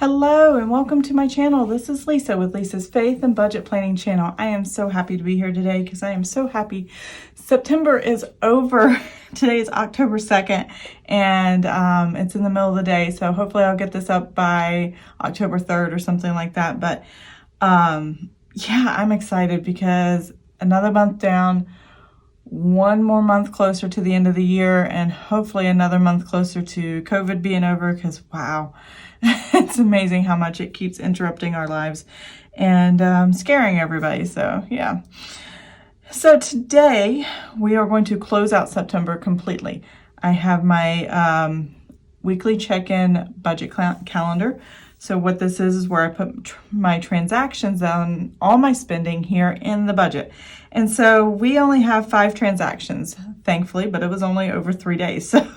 Hello and welcome to my channel. This is Lisa with Lisa's Faith and Budget Planning channel. I am so happy to be here today because I am so happy September is over. Today is October 2nd and it's in the middle of the day, so hopefully I'll get this up by October 3rd or something like that. But yeah, I'm excited because another month down, one more month closer to the end of the year, and hopefully another month closer to COVID being over, because wow, it's amazing how much it keeps interrupting our lives and scaring everybody. So yeah. So today we are going to close out September completely. I have my weekly check-in budget calendar. So what this is where I put my transactions on, all my spending here in the budget. And so we only have 5 transactions, thankfully, but it was only over 3 days. So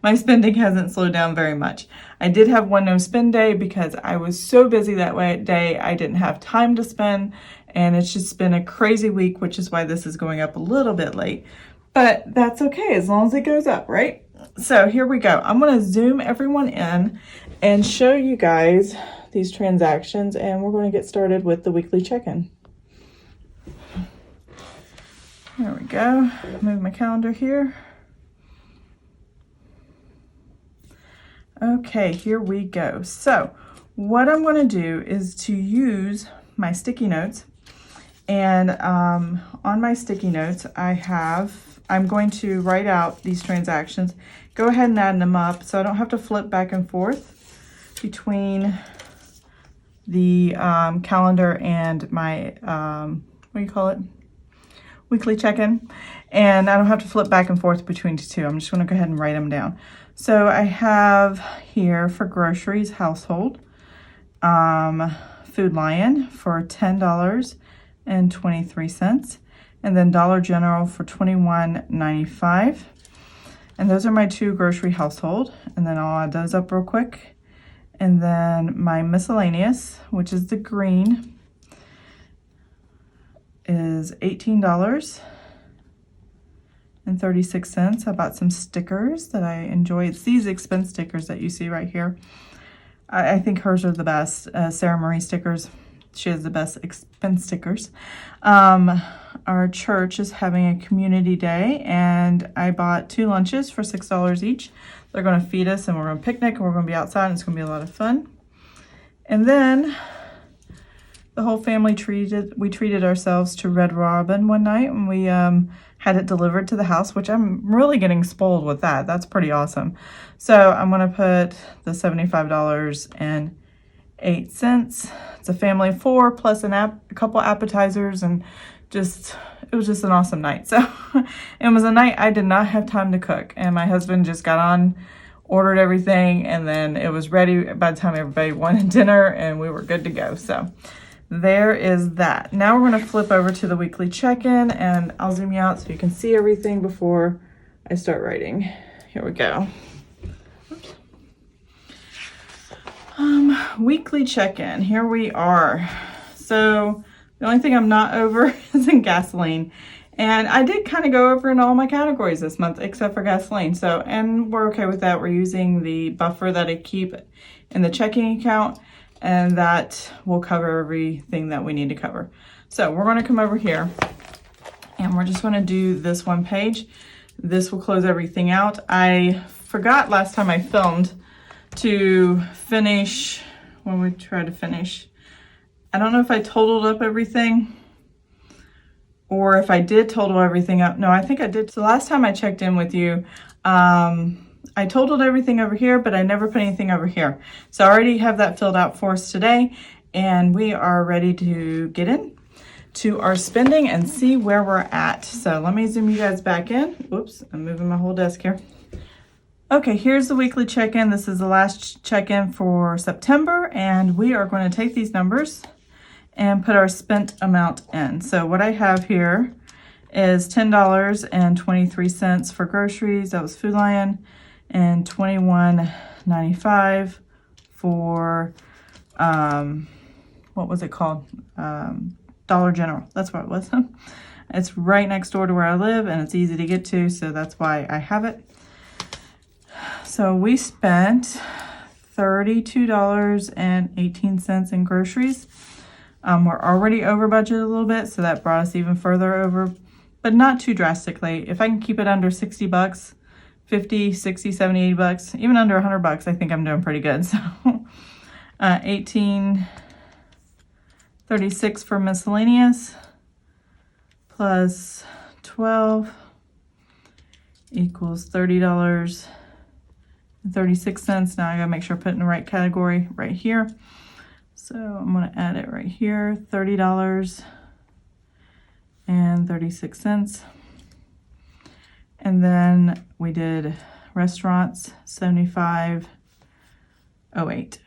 my spending hasn't slowed down very much. I did have one no spend day because I was so busy that day I didn't have time to spend. And it's just been a crazy week, which is why this is going up a little bit late. But that's okay as long as it goes up, right? So here we go. I'm going to zoom everyone in and show you guys these transactions, and we're going to get started with the weekly check-in. There we go. Move my calendar here. Okay, here we go. So what I'm going to do is to use my sticky notes, and on my sticky notes I'm going to write out these transactions, go ahead and add them up so I don't have to flip back and forth between the calendar and my what do you call it, weekly check-in, and I don't have to flip back and forth between the two. I'm just going to go ahead and write them down. So I have here for groceries, household, Food Lion for $10.23, and then Dollar General for $21.95. And those are my 2 grocery household, and then I'll add those up real quick. And then my miscellaneous, which is the green, is $18.36. I bought some stickers that I enjoy. It's these expense stickers that you see right here. I think hers are the best. Sara Marie stickers. She has the best expense stickers. Our church is having a community day, and I bought 2 lunches for $6 each. They're going to feed us, and we're going to picnic, and we're going to be outside, and it's going to be a lot of fun. And then the whole family treated ourselves to Red Robin one night, and we had it delivered to the house, which I'm really getting spoiled with that. That's pretty awesome. So I'm going to put the $75.08. It's a family of 4 plus a couple appetizers, and it was just an awesome night. So it was a night I did not have time to cook, and my husband just got on, ordered everything, and then it was ready by the time everybody wanted dinner, and we were good to go. So there is that. Now we're going to flip over to the weekly check-in, and I'll zoom you out so you can see everything before I start writing. Here we go. Oops. Weekly check-in. Here we are. So the only thing I'm not over is in gasoline. And I did kind of go over in all my categories this month, except for gasoline. So, and we're okay with that. We're using the buffer that I keep in the checking account, and that will cover everything that we need to cover. So we're going to come over here, and we're just going to do this one page. This will close everything out. I forgot last time I filmed to finish, when we tried to finish, I don't know if I totaled up everything or if I did total everything up. No, I think I did. So last time I checked in with you, I totaled everything over here, but I never put anything over here. So I already have that filled out for us today, and we are ready to get in to our spending and see where we're at. So let me zoom you guys back in. Whoops, I'm moving my whole desk here. Okay, here's the weekly check-in. This is the last check-in for September, and we are going to take these numbers and put our spent amount in. So what I have here is $10.23 for groceries. That was Food Lion, and $21.95 for what was it called? Dollar General. That's what it was. It's right next door to where I live, and it's easy to get to, so that's why I have it. So we spent $32.18 in groceries. We're already over budget a little bit, so that brought us even further over, but not too drastically. If I can keep it under 60 bucks, 50, 60, 70, 80 bucks, even under 100 bucks, I think I'm doing pretty good. So 18.36 for miscellaneous plus 12 equals $30.36. Now I gotta make sure I put it in the right category right here. So I'm gonna add it right here, $30.36. And then we did restaurants, $75.08.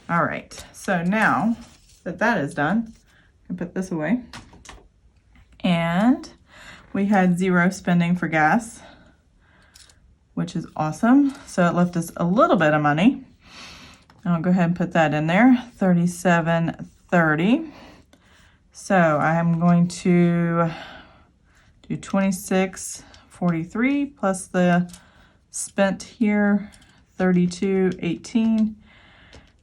All right, so now that that is done, I can put this away. And we had zero spending for gas, which is awesome. So it left us a little bit of money. I'll go ahead and put that in there, $37.30. So I am going to do $26.43 plus the spent here, $32.18.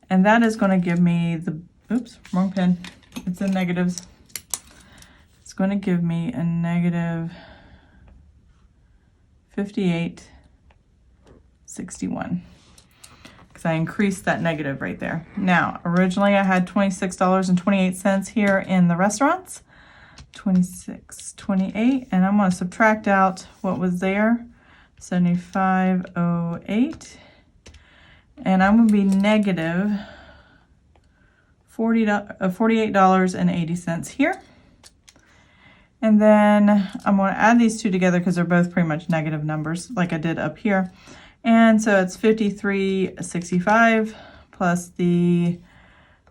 And that is going to give me the, oops, wrong pen. It's in negatives. It's going to give me a negative 58.61 because I increased that negative right there. Now, originally I had $26.28 here in the restaurants, $26.28, and I'm going to subtract out what was there, $75.08, and I'm going to be negative $48.80 here. And then I'm going to add these two together because they're both pretty much negative numbers like I did up here. And so it's $53.65 plus the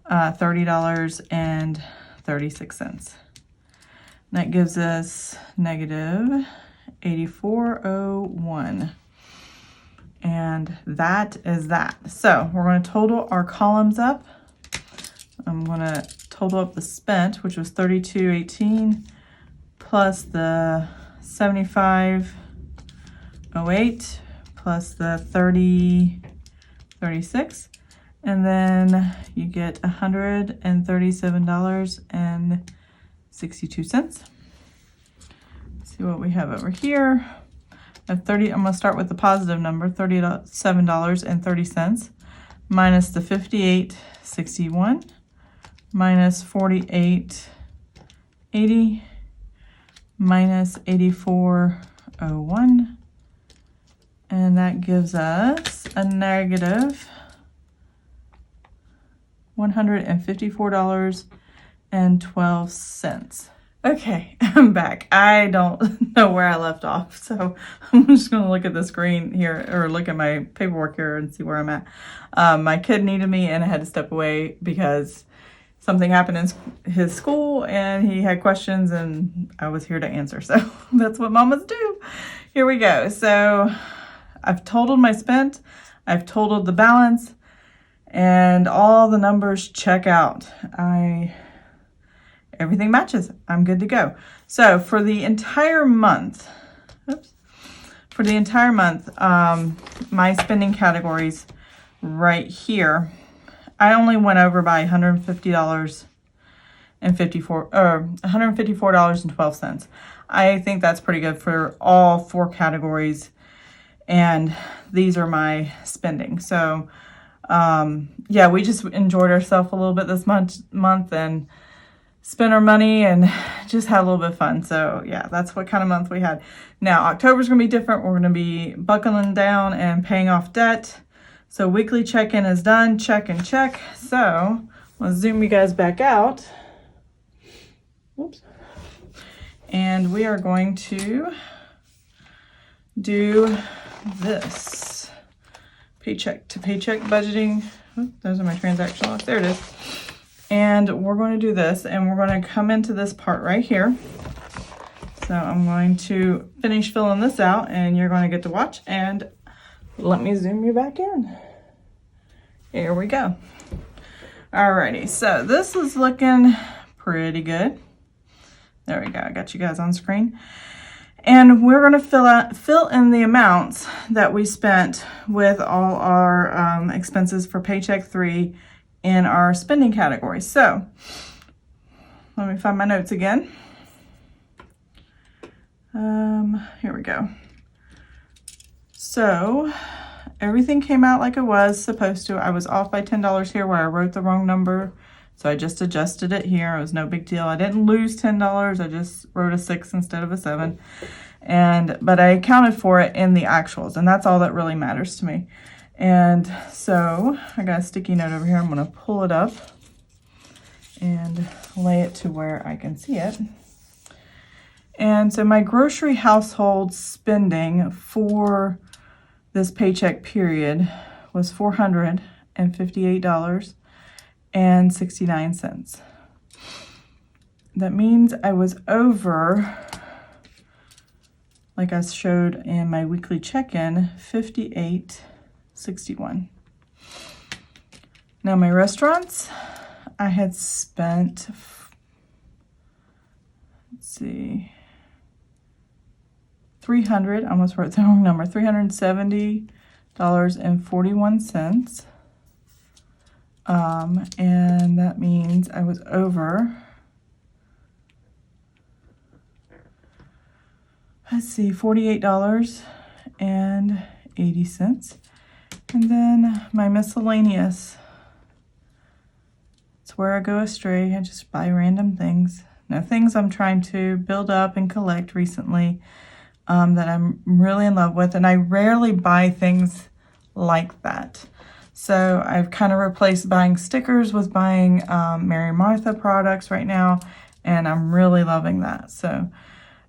$30.36. That gives us negative $84.01. And that is that. So we're going to total our columns up. I'm going to total up the spent, which was $32.18, plus the $75.08, plus the $30.36, and then you get $137.62. Let's see what we have over here. I'm going to start with the positive number, $37.30, minus the $58.61, minus $48.80, minus $84.01, and that gives us a negative $154.12. Okay, I'm back. I don't know where I left off, so I'm just going to look at the screen here, or look at my paperwork here and see where I'm at. My kid needed me, and I had to step away because something happened in his school, and he had questions, and I was here to answer. So that's what mamas do. Here we go. So I've totaled my spent, I've totaled the balance, and all the numbers check out. Everything matches. I'm good to go. So for the entire month, my spending categories right here, I only went over by $154.12. I think that's pretty good for all four categories, and these are my spending. So yeah, we just enjoyed ourselves a little bit this month and spent our money and just had a little bit of fun. So yeah, that's what kind of month we had. Now October's gonna be different. We're gonna be buckling down and paying off debt. So weekly check-in is done, check and check. So let's zoom you guys back out. Whoops. And we are going to do this paycheck to paycheck budgeting. Oh, those are my transaction logs. There it is. And we're going to do this, and we're going to come into this part right here. So I'm going to finish filling this out, and you're going to get to watch, and let me zoom you back in. Here we go. Alrighty, so this is looking pretty good. There we go, I got you guys on screen. And we're going to fill in the amounts that we spent with all our expenses for paycheck 3 in our spending category. So let me find my notes again. Here we go. So everything came out like it was supposed to. I was off by $10 here where I wrote the wrong number. So I just adjusted it here. It was no big deal. I didn't lose $10. I just wrote a 6 instead of a 7. But I accounted for it in the actuals, and that's all that really matters to me. And so I got a sticky note over here. I'm going to pull it up and lay it to where I can see it. And so my grocery household spending for this paycheck period was $458.69. That means I was over, like I showed in my weekly check-in, $58.61. Now my restaurants, I had spent, let's see, I almost wrote the wrong number, $370.41. And that means I was over, let's see, $48.80. And then my miscellaneous, it's where I go astray. I just buy random things. Now, things I'm trying to build up and collect recently that I'm really in love with. And I rarely buy things like that. So I've kind of replaced buying stickers with buying Mary Martha products right now. And I'm really loving that. So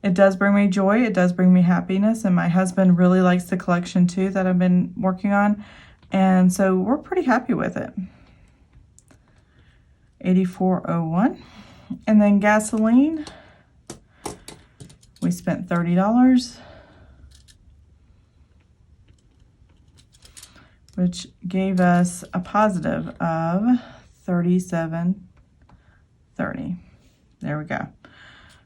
it does bring me joy. It does bring me happiness. And my husband really likes the collection too that I've been working on. And so we're pretty happy with it. $84.01. And then gasoline, we spent $30, which gave us a positive of $37.30. There we go.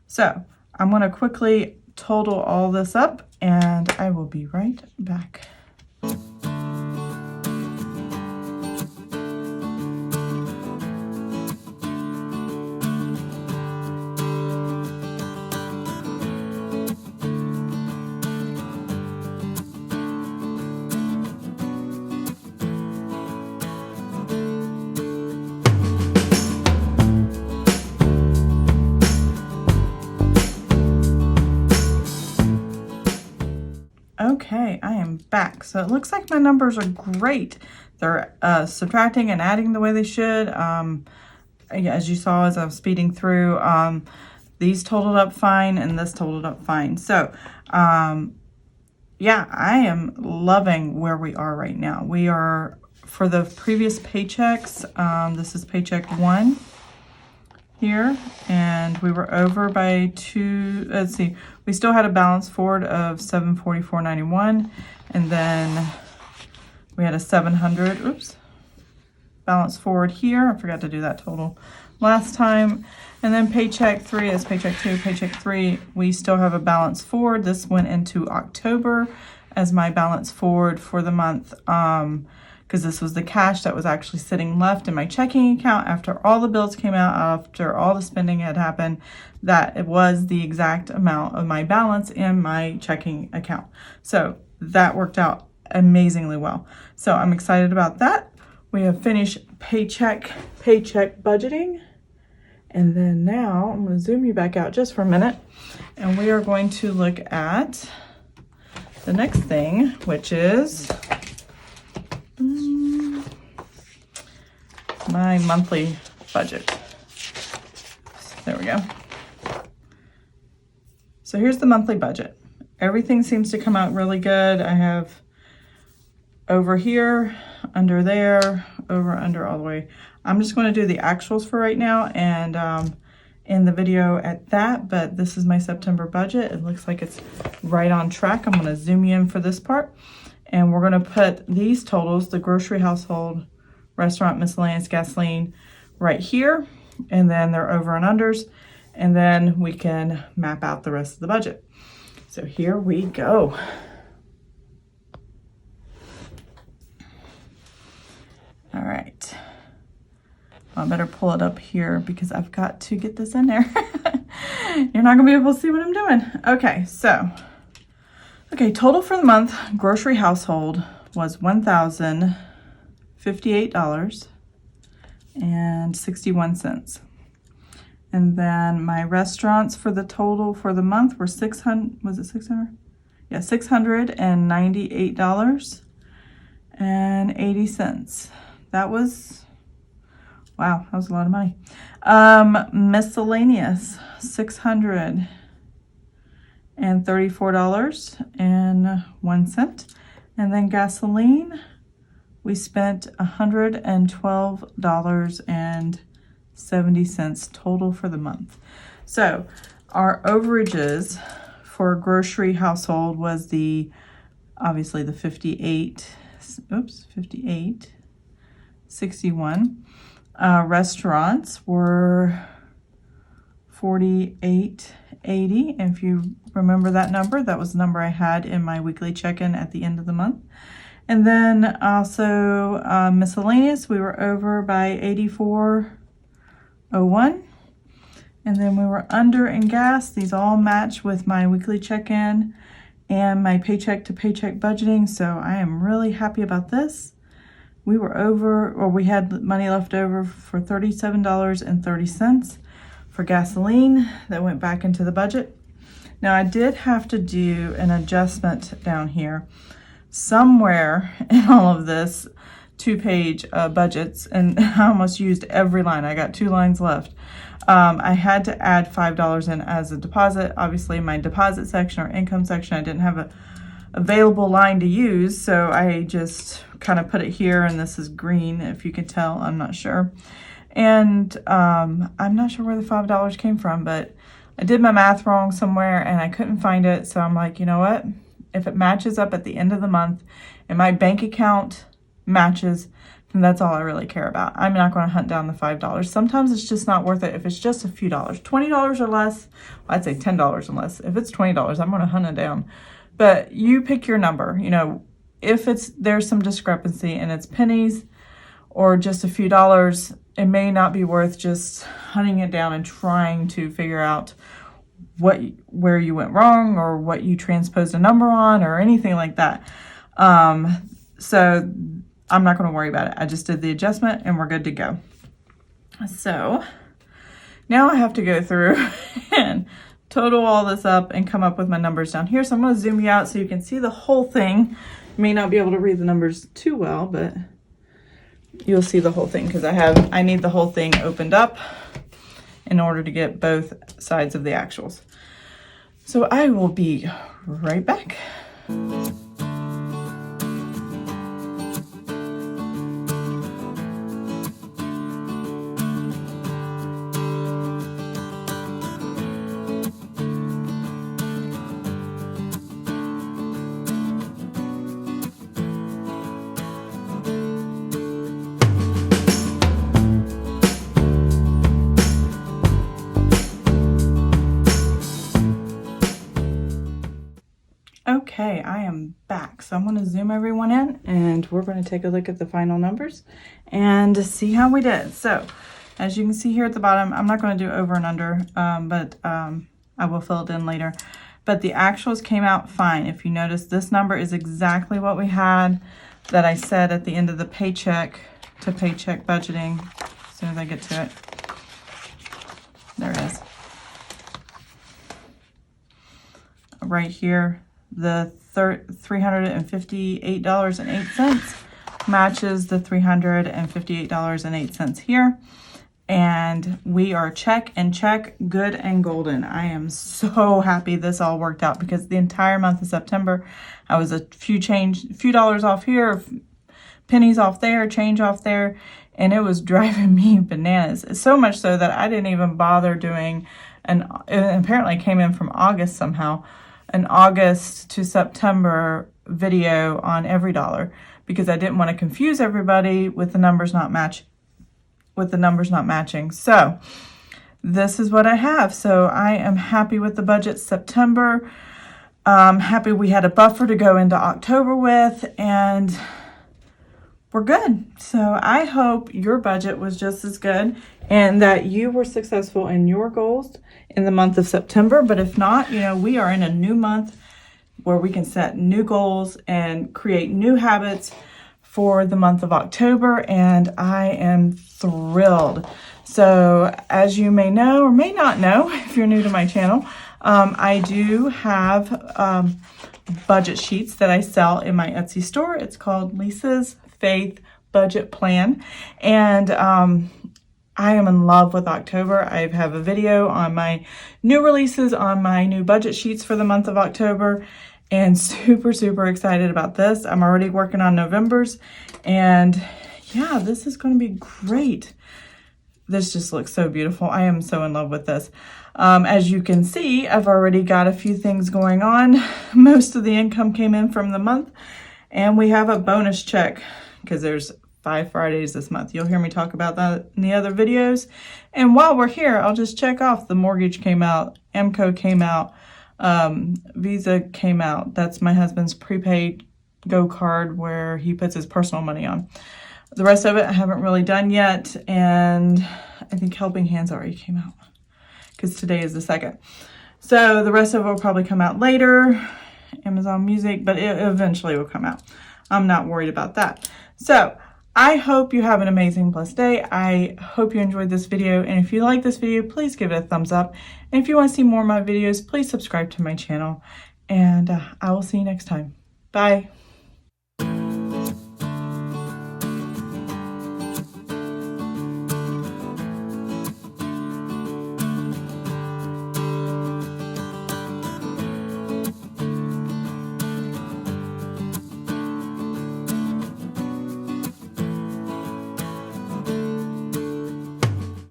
So I'm going to quickly total all this up and I will be right back. Okay, I am back. So it looks like my numbers are great. They're subtracting and adding the way they should. As you saw as I was speeding through, these totaled up fine and this totaled up fine. So yeah, I am loving where we are right now. We are, for the previous paychecks, this is paycheck 1 here, and we were over by 2, let's see, we still had a balance forward of $744.91, and then we had a 700, balance forward here. I forgot to do that total last time. And then paycheck 3 is paycheck 2, paycheck 3, we still have a balance forward. This went into October as my balance forward for the month, because this was the cash that was actually sitting left in my checking account after all the bills came out, after all the spending had happened, that it was the exact amount of my balance in my checking account. So that worked out amazingly well. So I'm excited about that. We have finished paycheck budgeting. And then now I'm going to zoom you back out just for a minute. And we are going to look at the next thing, which is my monthly budget. There we go. So here's the monthly budget. Everything seems to come out really good. I have over here, under there, over, under, all the way. I'm just going to do the actuals for right now and end the video at that, but this is my September budget. It looks like it's right on track. I'm going to zoom you in for this part. And we're going to put these totals, the grocery, household, restaurant, miscellaneous, gasoline, right here. And then they're over and unders. And then we can map out the rest of the budget. So here we go. All right. I better pull it up here because I've got to get this in there. You're not gonna be able to see what I'm doing. Okay, so, total for the month, grocery household was $1,058.61. And then my restaurants for the total for the month were 600, was it 600? Yeah, $698.80. That was, wow, that was a lot of money. Miscellaneous, $634.01. And then gasoline, we spent $112.70 total for the month. So our overages for grocery household was obviously the 58.61. Restaurants were $48.80. And if you remember that number, that was the number I had in my weekly check-in at the end of the month. And then also miscellaneous, we were over by $84.01. And then we were under in gas. These all match with my weekly check-in and my paycheck to paycheck budgeting. So I am really happy about this. We were over, or we had money left over for $37.30 for gasoline that went back into the budget. Now I did have to do an adjustment down here somewhere in all of this 2-page budgets, and I almost used every line. I got 2 lines left. I had to add $5 in as a deposit. Obviously, my deposit section or income section, I didn't have a available line to use, so I just kind of put it here, and this is green, if you can tell. I'm not sure. And I'm not sure where the $5 came from, but I did my math wrong somewhere, and I couldn't find it, so I'm like, you know what? If it matches up at the end of the month, and my bank account matches, then that's all I really care about. I'm not going to hunt down the $5. Sometimes it's just not worth it if it's just a few dollars. $20 or less, well, I'd say $10 or less. If it's $20, I'm going to hunt it down. But you pick your number. You know, if there's some discrepancy and it's pennies or just a few dollars, it may not be worth just hunting it down and trying to figure out where you went wrong or what you transposed a number on or anything like that. So I'm not going to worry about it. I just did the adjustment and we're good to go. So now I have to go through and total all this up and come up with my numbers down here. So I'm going to zoom you out so you can see the whole thing. You may not be able to read the numbers too well, but you'll see the whole thing because I need the whole thing opened up in order to get both sides of the actuals. So I will be right back. Okay, I am back. So I'm going to zoom everyone in and we're going to take a look at the final numbers and see how we did. So as you can see here at the bottom, I'm not going to do over and under, but I will fill it in later. But the actuals came out fine. If you notice, this number is exactly what we had that I said at the end of the paycheck to paycheck budgeting. As soon as I get to it. There it is. Right here. The $358.08 matches the $358.08 here. And we are check and check, good and golden. I am so happy this all worked out because the entire month of September, I was a few dollars off here, pennies off there, change off there, and it was driving me bananas. So much so that I didn't even bother doing, and apparently it came in from August somehow, an August to September video on every dollar because I didn't want to confuse everybody with the numbers not matching. So this is what I have. So I am happy with the budget September. Happy we had a buffer to go into October with, and we're good. So I hope your budget was just as good and that you were successful in your goals in the month of September. But if not, we are in a new month where we can set new goals and create new habits for the month of October, and I am thrilled. So as you may know or may not know, if you're new to my channel, I do have budget sheets that I sell in my Etsy store. It's called Lisa's Faith Budget Plan, and I am in love with October. I have a video on my new releases on my new budget sheets for the month of October, and super excited about this. I'm already working on November's, and yeah, this is going to be great. This just looks so beautiful. I am so in love with this. As you can see, I've already got a few things going on. Most of the income came in from the month, and we have a bonus check because there's 5 Fridays this month. You'll hear me talk about that in the other videos. And while we're here, I'll just check off. The mortgage came out, MCO came out, Visa came out. That's my husband's prepaid Go card where he puts his personal money on. The rest of it I haven't really done yet, and I think Helping Hands already came out because today is the 2nd. So the rest of it will probably come out later, Amazon Music, but it eventually will come out. I'm not worried about that. So I hope you have an amazing, blessed day. I hope you enjoyed this video, and if you like this video, please give it a thumbs up. And if you want to see more of my videos, please subscribe to my channel, and I will see you next time. Bye.